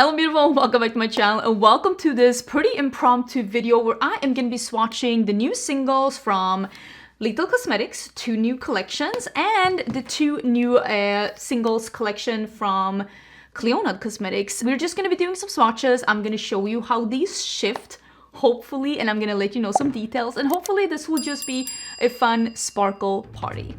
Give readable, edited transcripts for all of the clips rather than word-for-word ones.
Hello beautiful, welcome back to my channel and welcome to this pretty impromptu video where I am going to be swatching the new singles from Lethal Cosmetics, 2 new collections, and the 2 new singles collection from Clionadh Cosmetics. We're just going to be doing some swatches. I'm going to show you how these shift, hopefully, and I'm going to let you know some details, and hopefully this will just be a fun sparkle party.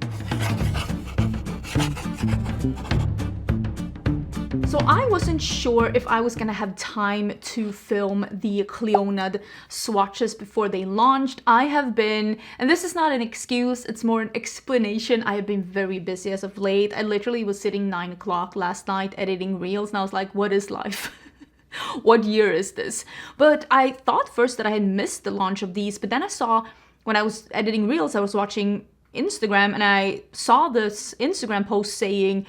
So I wasn't sure if I was gonna have time to film the Clionadh swatches before they launched. I have been, and this is not an excuse, it's more an explanation. I have been very busy as of late. I literally was sitting 9 o'clock last night editing reels and I was like, what is life? What year is this? But I thought first that I had missed the launch of these, but then I saw when I was editing reels, I was watching Instagram and I saw this Instagram post saying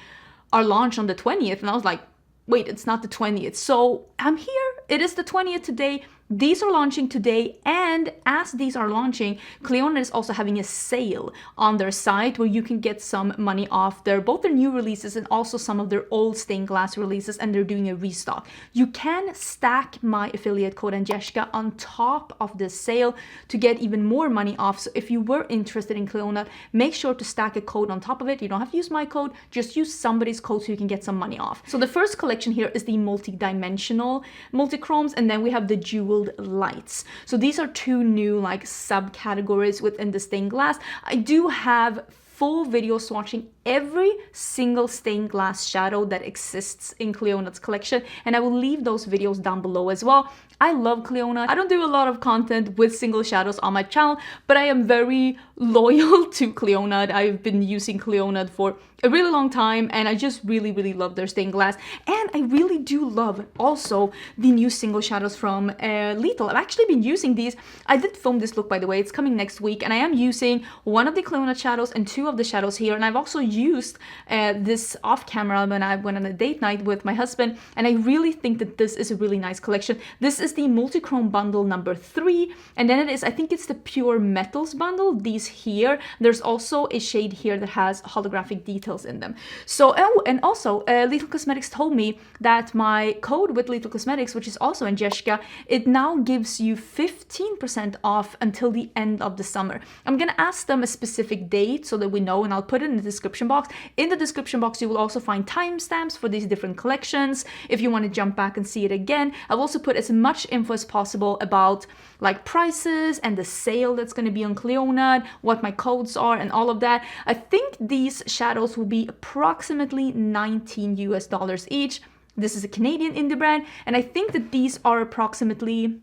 our launch on the 20th and I was like, wait, it's not the 20th. So I'm here. It is the 20th today. These are launching today, and as these are launching, Clionadh is also having a sale on their site where you can get some money off both their new releases and also some of their old stained glass releases, and they're doing a restock. You can stack my affiliate code Angelica on top of this sale to get even more money off. So if you were interested in Clionadh, make sure to stack a code on top of it. You don't have to use my code, just use somebody's code so you can get some money off. So the first collection here is the multi-dimensional Multichromes, and then we have the jeweled lights. So these are 2 new like subcategories within the stained glass. I do have full video swatching every single stained glass shadow that exists in Clionadh's collection, and I will leave those videos down below as well. I love Clionadh. I don't do a lot of content with single shadows on my channel, but I am very loyal to Clionadh. I've been using Clionadh for a really long time and I just really love their stained glass, and I really do love also the new single shadows from Lethal. I've actually been using these. I did film this look, by the way. It's coming next week, and I am using one of the Clionadh shadows and 2 of the shadows here, and I've also used this off camera when I went on a date night with my husband, and I really think that this is a really nice collection. This is the Multichrome bundle number 3, and then I think it's the Pure Metals bundle, these here. There's also a shade here that has holographic details in them. So, oh, and also Lethal Cosmetics told me that my code with Lethal Cosmetics, which is also Angelica, it now gives you 15% off until the end of the summer. I'm gonna ask them a specific date so that we know, and I'll put it in the description box. In the description box, you will also find timestamps for these different collections if you want to jump back and see it again. I've also put as much info as possible about like prices and the sale that's going to be on Clionadh, what my codes are, and all of that. I think these shadows will be approximately $19 US each. This is a Canadian indie brand, and I think that these are approximately,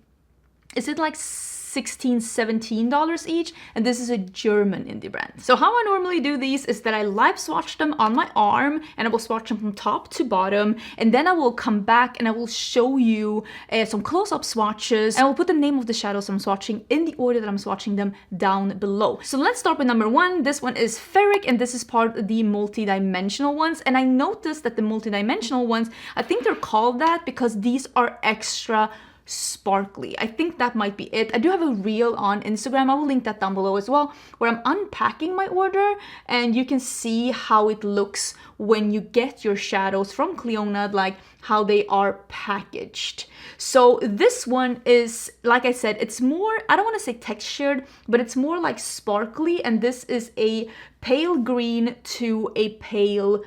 is it like $16, $17 each, and this is a German indie brand. So how I normally do these is that I live swatch them on my arm, and I will swatch them from top to bottom, and then I will come back and I will show you some close-up swatches, and I will put the name of the shadows I'm swatching in the order that I'm swatching them down below. So let's start with number 1. This one is Ferric, and this is part of the multi-dimensional ones, and I noticed that the multi-dimensional ones, I think they're called that because these are extra sparkly. I think that might be it. I do have a reel on Instagram. I will link that down below as well, where I'm unpacking my order, and you can see how it looks when you get your shadows from Clionadh, like how they are packaged. So this one is, like I said, it's more, I don't want to say textured, but it's more like sparkly, and this is a pale green to a pale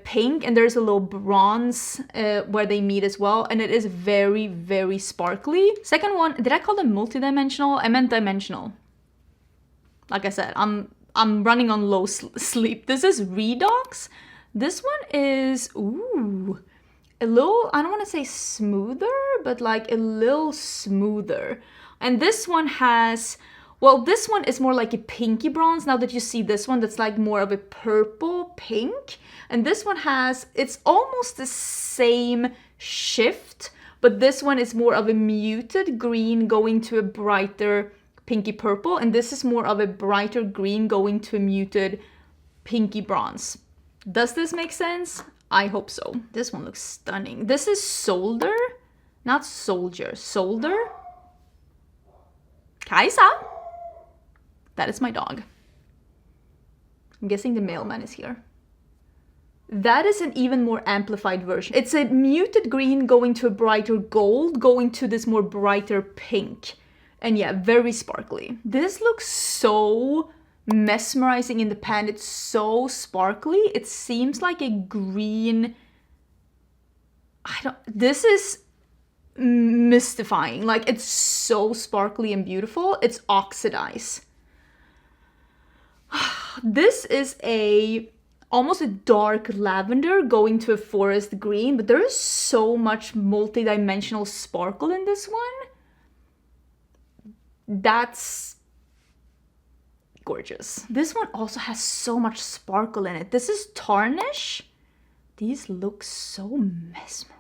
pink, and there's a little bronze where they meet as well, and it is very sparkly. Second one, did I call them multi-dimensional? I meant dimensional. Like I said, I'm running on low sleep. This is Redox. This one is a little, I don't want to say smoother, but like a little smoother. And this one has, well, this one is more like a pinky bronze. Now that you see this one, that's like more of a purple pink. And this one has, it's almost the same shift, but this one is more of a muted green going to a brighter pinky purple. And this is more of a brighter green going to a muted pinky bronze. Does this make sense? I hope so. This one looks stunning. This is Solder, not Soldier, Solder. Kaisa. That is my dog. I'm guessing the mailman is here. That is an even more amplified version. It's a muted green going to a brighter gold, going to this more brighter pink. And yeah, very sparkly. This looks so mesmerizing in the pan. It's so sparkly. It seems like a green... This is mystifying. Like, it's so sparkly and beautiful. It's Oxidize. This is almost a dark lavender going to a forest green, but there is so much multi-dimensional sparkle in this one. That's gorgeous. This one also has so much sparkle in it. This is Tarnish. These look so mesmerizing.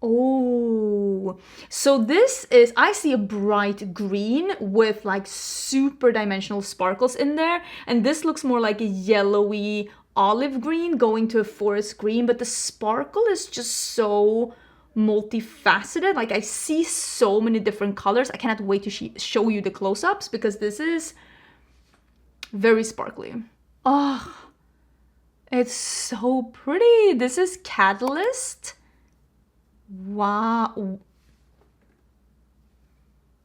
Oh, so this is, I see a bright green with like super dimensional sparkles in there. And this looks more like a yellowy olive green going to a forest green, but the sparkle is just so multifaceted. Like, I see so many different colors. I cannot wait to show you the close-ups because this is very sparkly. Oh, it's so pretty. This is Catalyst. Wow.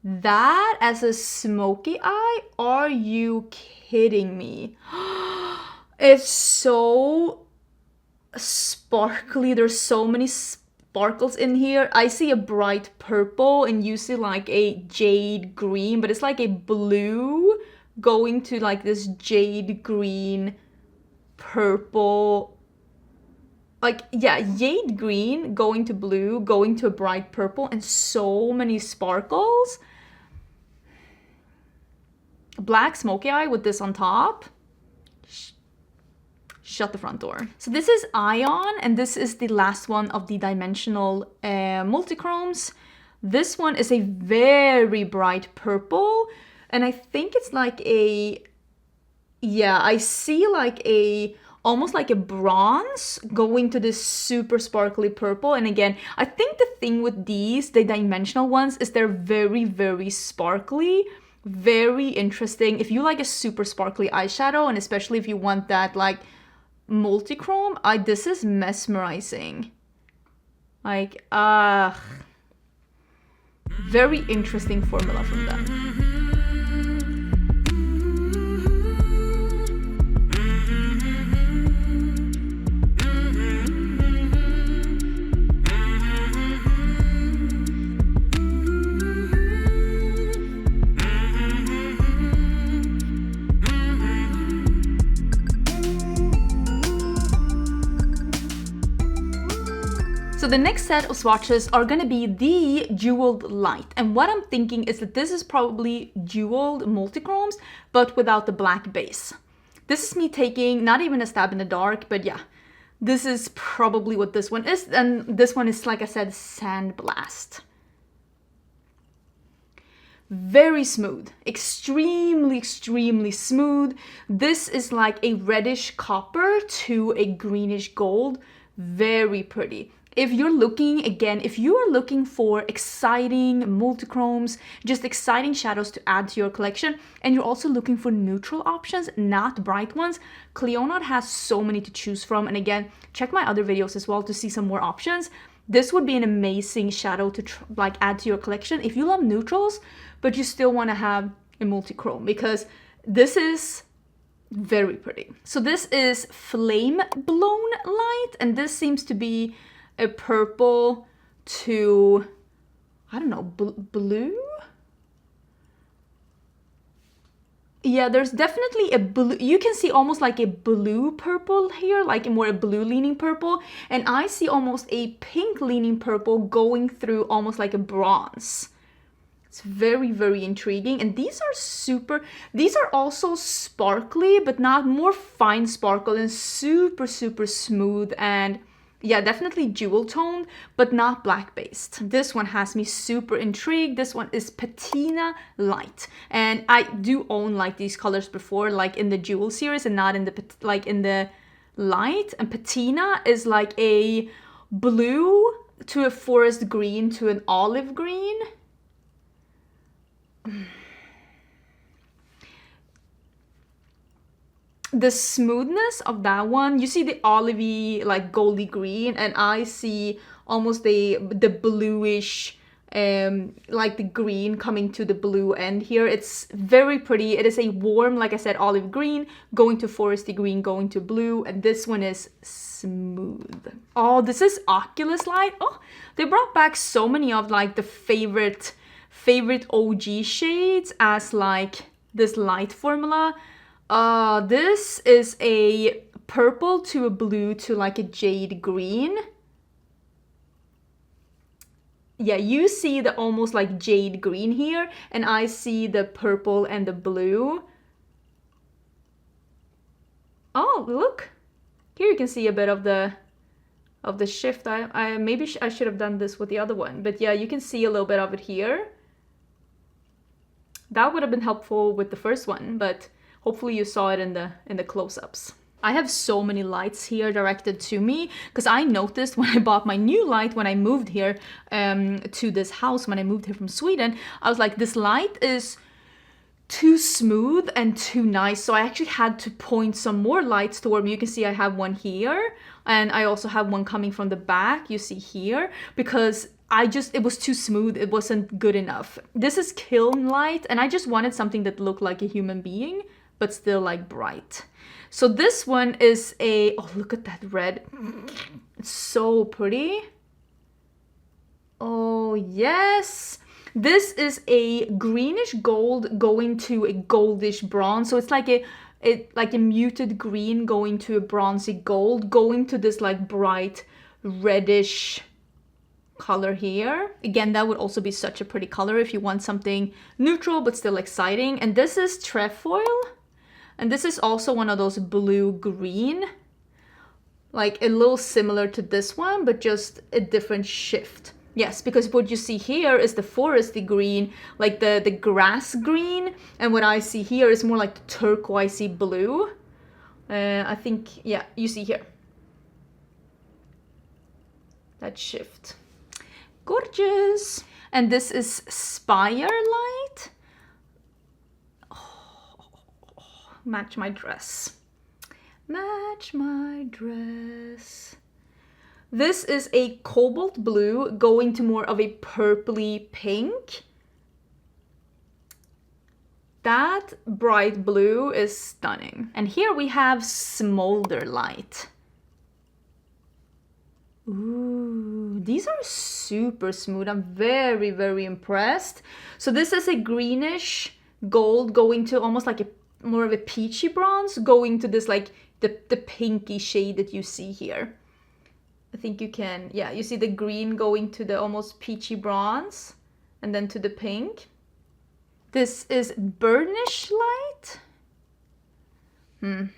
That as a smoky eye? Are you kidding me? It's so sparkly. There's so many sparkles in here. I see a bright purple and you see like a jade green, but it's like a blue going to like this jade green, purple, like, yeah, jade green going to blue, going to a bright purple, and so many sparkles. Black smoky eye with this on top. Shut the front door. So this is Ion, and this is the last one of the dimensional multichromes. This one is a very bright purple, and I think it's like a, yeah, I see like a, almost like a bronze going to this super sparkly purple. And again, I think the thing with these, the dimensional ones, is they're very, very sparkly, very interesting. If you like a super sparkly eyeshadow, and especially if you want that like multichrome, this is mesmerizing. Like, very interesting formula from them. So the next set of swatches are going to be the jeweled light. And what I'm thinking is that this is probably jeweled multichromes, but without the black base. This is me taking not even a stab in the dark, but yeah, this is probably what this one is. And this one is, like I said, Sandblast. Very smooth, extremely, extremely smooth. This is like a reddish copper to a greenish gold. Very pretty. If you're looking, again, if you are looking for exciting multichromes, just exciting shadows to add to your collection, and you're also looking for neutral options, not bright ones, Clionadh has so many to choose from. And again, check my other videos as well to see some more options. This would be an amazing shadow to like add to your collection if you love neutrals, but you still want to have a multichrome, because this is very pretty. So this is Flame Blown Light, and this seems to be a purple to, I don't know, blue? Yeah, there's definitely a blue. You can see almost like a blue purple here, like more a blue leaning purple. And I see almost a pink leaning purple going through almost like a bronze. It's very, very intriguing. And these are also sparkly, but not more fine sparkle and super, super smooth. And yeah, definitely jewel toned, but not black based. This one has me super intrigued. This one is Patina Lite, and I do own like these colors before, like in the jewel series, and not in the like in the light. And Patina is like a blue to a forest green to an olive green. the smoothness of that one, you see the olivey, like goldy green, and I see almost the bluish, like the green coming to the blue end here. It's very pretty. It is a warm, like I said, olive green going to foresty green, going to blue, and this one is smooth. Oh, this is Oculus Lite. Oh, they brought back so many of like the favorite OG shades as like this light formula. This is a purple to a blue to like a jade green. Yeah, you see the almost like jade green here, and I see the purple and the blue. Oh, look. Here you can see a bit of the shift. I maybe I should have done this with the other one, but yeah, you can see a little bit of it here. That would have been helpful with the first one, but hopefully you saw it in the close-ups. I have so many lights here directed to me because I noticed when I bought my new light when I moved here to this house, when I moved here from Sweden, I was like, this light is too smooth and too nice. So I actually had to point some more lights toward me. You can see I have one here, and I also have one coming from the back, you see here, because it was too smooth. It wasn't good enough. This is Kiln Lite, and I just wanted something that looked like a human being, but still like bright. So this one is oh, look at that red. It's so pretty. Oh, yes. This is a greenish gold going to a goldish bronze. So it's like a muted green going to a bronzy gold, going to this like bright reddish color here. Again, that would also be such a pretty color if you want something neutral but still exciting. And this is Trefoil. And this is also one of those blue-green, like a little similar to this one, but just a different shift. Yes, because what you see here is the foresty green, like the grass green, and what I see here is more like the turquoisey blue. I think, yeah, you see here. That shift. Gorgeous! And this is Spire Lite. Match my dress. Match my dress. This is a cobalt blue going to more of a purpley pink. That bright blue is stunning. And here we have Smoulder Lite. Ooh, these are super smooth. I'm very, very impressed. So this is a greenish gold going to almost like a more of a peachy bronze, going to this like the pinky shade that you see here. I think you can, yeah, you see the green going to the almost peachy bronze and then to the pink. This is Burnish Lite. Very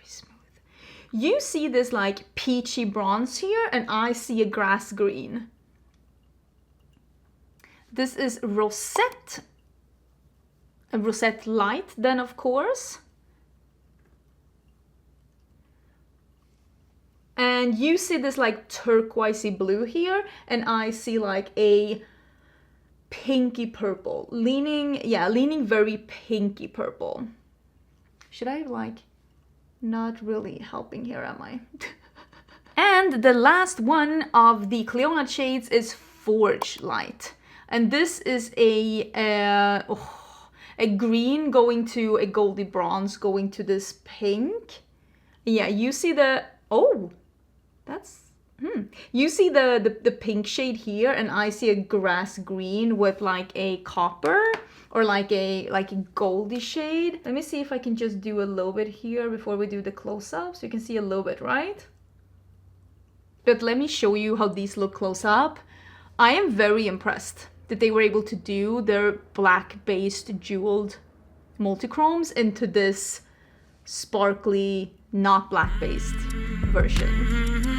smooth. You see this like peachy bronze here, and I see a grass green. This is Rosette Lite, then of course. And you see this like turquoisey blue here, and I see like a pinky purple, leaning very pinky purple. Should I like, not really helping here, am I? And the last one of the Clionadh shades is Forge Lite. And this is a green going to a goldy bronze going to this pink. Yeah, you see the, oh, that's, you see the pink shade here, and I see a grass green with like a copper or like a goldy shade. Let me see if I can just do a little bit here before we do the close-ups. You can see a little bit, right? But let me show you how these look close up. I am very impressed that they were able to do their black-based jeweled multichromes into this sparkly, not black-based version.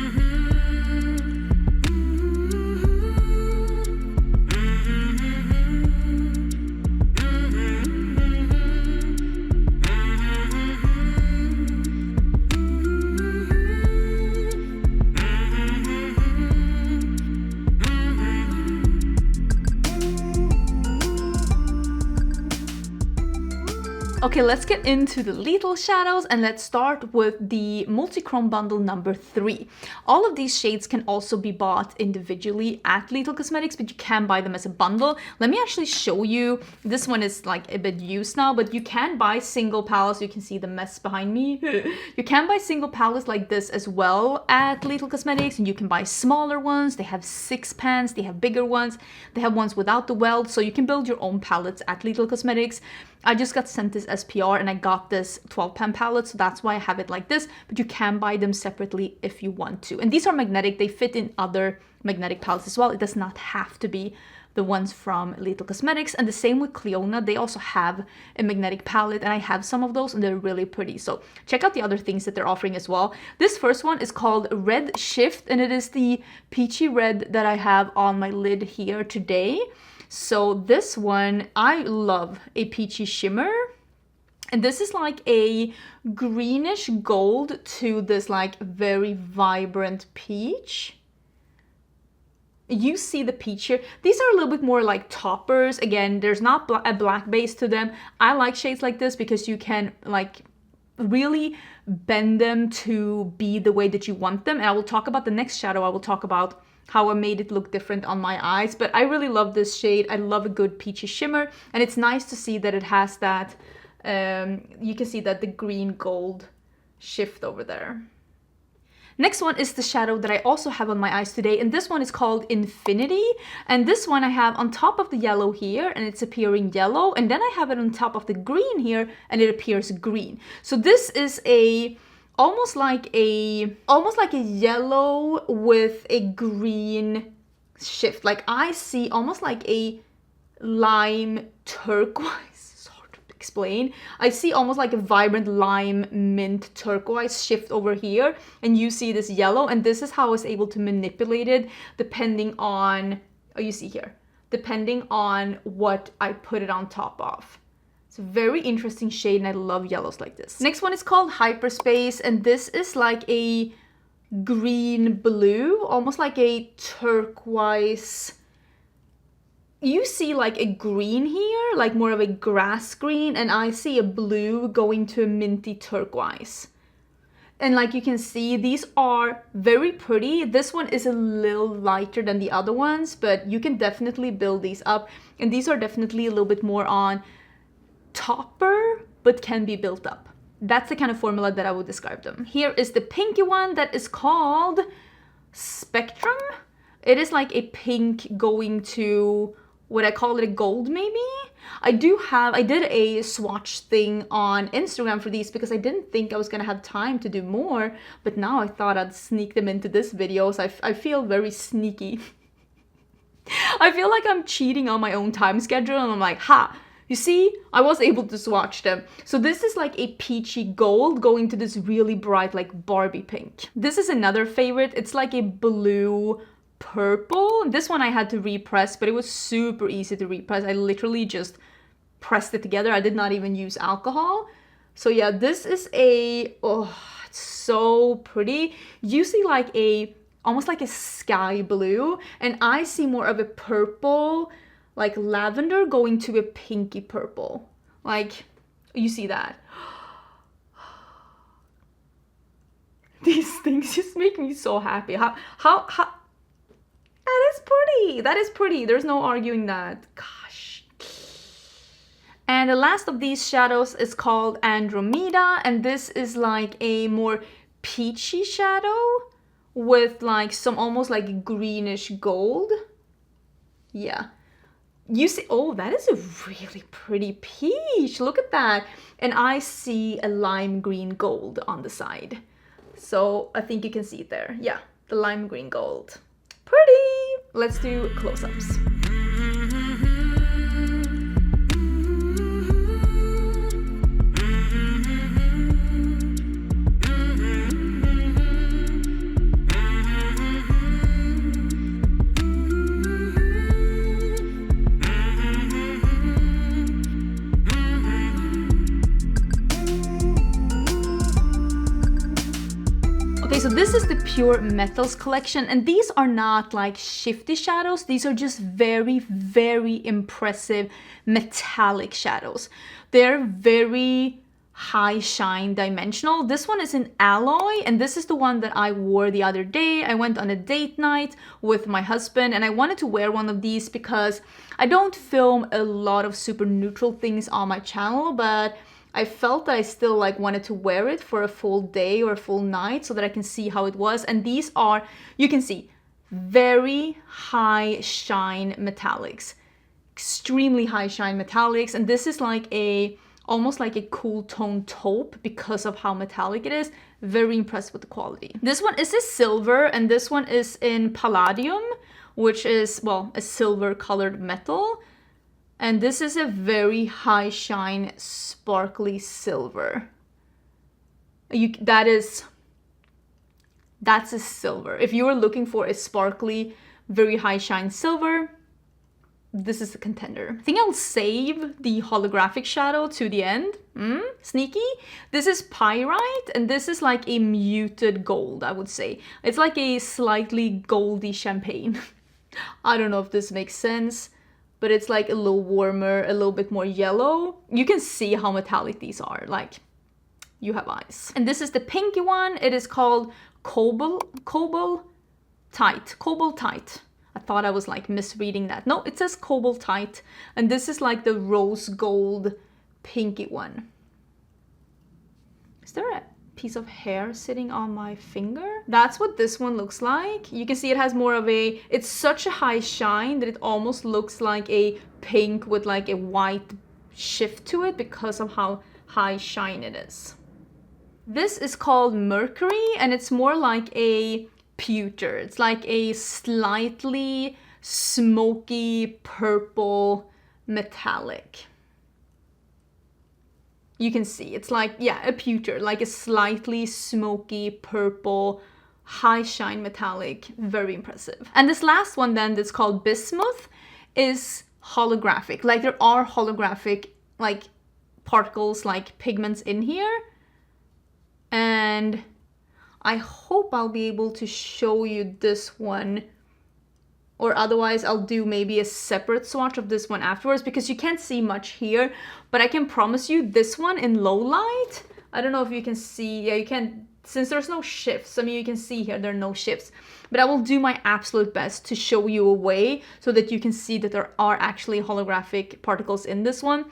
Okay, let's get into the lethal shadows and let's start with the Multichrome bundle number 3. All of these shades can also be bought individually at Lethal Cosmetics, but you can buy them as a bundle. Let me actually show you. This one is like a bit used now, but you can buy single palettes. You can see the mess behind me. You can buy single palettes like this as well at Lethal Cosmetics, and you can buy smaller ones. They have 6 pans, they have bigger ones, they have ones without the weld, so you can build your own palettes at Lethal Cosmetics. I just got sent this SPR and I got this 12 pan palette, so that's why I have it like this, but you can buy them separately if you want to. And these are magnetic, they fit in other magnetic palettes as well. It does not have to be the ones from Lethal Cosmetics. And the same with Clionadh, they also have a magnetic palette and I have some of those and they're really pretty. So check out the other things that they're offering as well. This first one is called Redshift and it is the peachy red that I have on my lid here today. So this one, I love a peachy shimmer. And this is like a greenish gold to this like very vibrant peach. You see the peach here. These are a little bit more like toppers. Again, there's not a black base to them. I like shades like this because you can like really bend them to be the way that you want them. And I will talk about the next shadow. I will talk about how I made it look different on my eyes, but I really love this shade. I love a good peachy shimmer, and it's nice to see that it has that, you can see that the green gold shift over there. Next one is the shadow that I also have on my eyes today, and this one is called Infinity, and this one I have on top of the yellow here, and it's appearing yellow, and then I have it on top of the green here, and it appears green. So this is a almost like a yellow with a green shift. Like I see almost like a lime turquoise. It's hard to explain. I see almost like a vibrant lime mint turquoise shift over here, and you see this yellow, and this is how I was able to manipulate it depending on, oh, you see here, depending on what I put it on top of. It's a very interesting shade and I love yellows like this. Next one is called Hyperspace and this is like a green blue, almost like a turquoise. You see like a green here, like more of a grass green, and I see a blue going to a minty turquoise. And like you can see, these are very pretty. This one is a little lighter than the other ones, but you can definitely build these up. And these are definitely a little bit more on topper, but can be built up. That's the kind of formula that I would describe them. Here is the pinky one that is called Spectrum. It is like a pink going to, would I call it a gold maybe? I did a swatch thing on Instagram for these because I didn't think I was gonna have time to do more, but now I thought I'd sneak them into this video, so I feel very sneaky. I feel like I'm cheating on my own time schedule and I'm like, ha! You see, I was able to swatch them. So this is like a peachy gold going to this really bright like Barbie pink. This is another favorite. It's like a blue purple. This one I had to repress, but it was super easy to repress. I literally just pressed it together. I did not even use alcohol. So yeah, this is a, oh, it's so pretty. You see like a, almost like a sky blue, and I see more of a purple, like lavender going to a pinky purple. Like, you see that? These things just make me so happy. How, that is pretty. That is pretty. There's no arguing that. Gosh. And the last of these shadows is called Andromeda, and this is like a more peachy shadow with like some almost like greenish gold. Yeah. You see, oh, that is a really pretty peach. Look at that. And I see a lime green gold on the side. So I think you can see it there. Yeah, the lime green gold. Pretty. Let's do close-ups. So this this is the Pure Metals collection, and these are not like shifty shadows. These are just very, very impressive metallic shadows. They're very high shine dimensional. This one is an alloy, and this is the one that I wore the other day. I went on a date night with my husband, and I wanted to wear one of these because I don't film a lot of super neutral things on my channel, but I felt that I still like wanted to wear it for a full day or a full night so that I can see how it was. And these are, you can see, very high shine metallics, extremely high shine metallics. And this is like a almost like a cool tone taupe because of how metallic it is. Very impressed with the quality. This one is a silver, and this one is in Palladium, which is, well, a silver colored metal. And this is a very high shine, sparkly silver. That's a silver. If you are looking for a sparkly, very high shine silver, this is the contender. I think I'll save the holographic shadow to the end. Sneaky. This is Pyrite, and this is like a muted gold, I would say. It's like a slightly goldy champagne. I don't know if this makes sense, but it's like a little warmer, a little bit more yellow. You can see how metallic these are, like, you have eyes. And this is the pinky one. It is called Cobaltite. I thought I was like misreading that. No, it says Cobaltite, and this is like the rose gold pinky one. Is there a piece of hair sitting on my finger? That's what this one looks like. You can see it has more of a, it's such a high shine that it almost looks like a pink with like a white shift to it because of how high shine it is. This is called Mercury, and it's more like a pewter. It's like a slightly smoky purple metallic. You can see it's like, yeah, a pewter, like a slightly smoky purple high shine metallic. Very impressive. And this last one then, that's called Bismuth, is holographic. Like there are holographic like particles, like pigments in here, and I hope I'll be able to show you this one, or otherwise I'll do maybe a separate swatch of this one afterwards, because you can't see much here, but I can promise you this one in low light, I don't know if you can see, yeah, you can, since there's no shifts, I mean, you can see here there are no shifts, but I will do my absolute best to show you a way so that you can see that there are actually holographic particles in this one.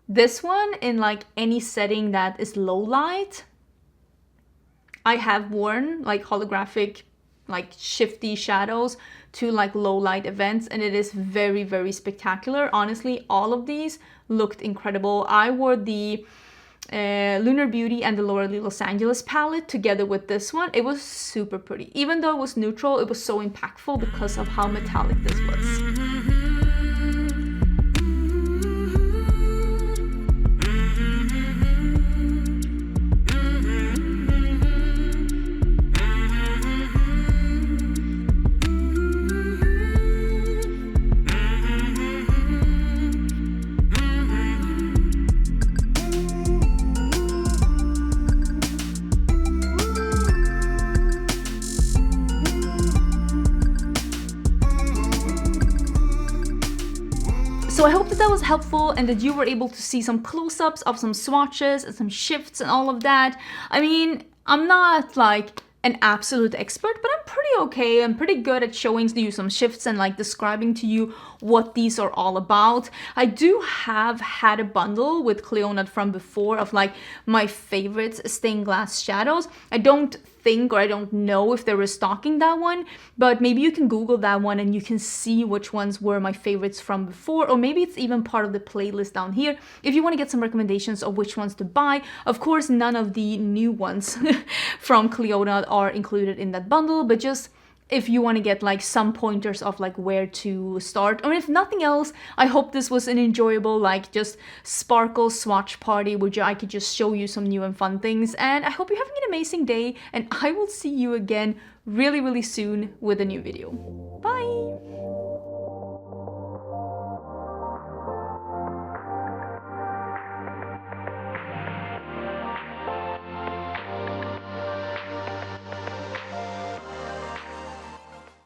This one, in like any setting that is low light, I have worn like holographic, like shifty shadows to like low light events, and it is very, very spectacular. Honestly, all of these looked incredible. I wore the Lunar Beauty and the Laura Lee Los Angeles palette together with this one. It was super pretty. Even though it was neutral, it was so impactful because of how metallic this was. So I hope that that was helpful and that you were able to see some close-ups of some swatches and some shifts and all of that. I mean, I'm not like an absolute expert, but I'm pretty okay. I'm pretty good at showing you some shifts and like describing to you what these are all about. I do have had a bundle with Clionadh from before of like my favorite stained glass shadows. I don't think, or I don't know if they're restocking that one, but maybe you can Google that one and you can see which ones were my favorites from before, or maybe it's even part of the playlist down here if you want to get some recommendations of which ones to buy. Of course, none of the new ones from Clionadh are included in that bundle, but just if you want to get like some pointers of like where to start. Or if nothing else, I hope this was an enjoyable like just sparkle swatch party where I could just show you some new and fun things. And I hope you're having an amazing day, and I will see you again really, really soon with a new video. Bye!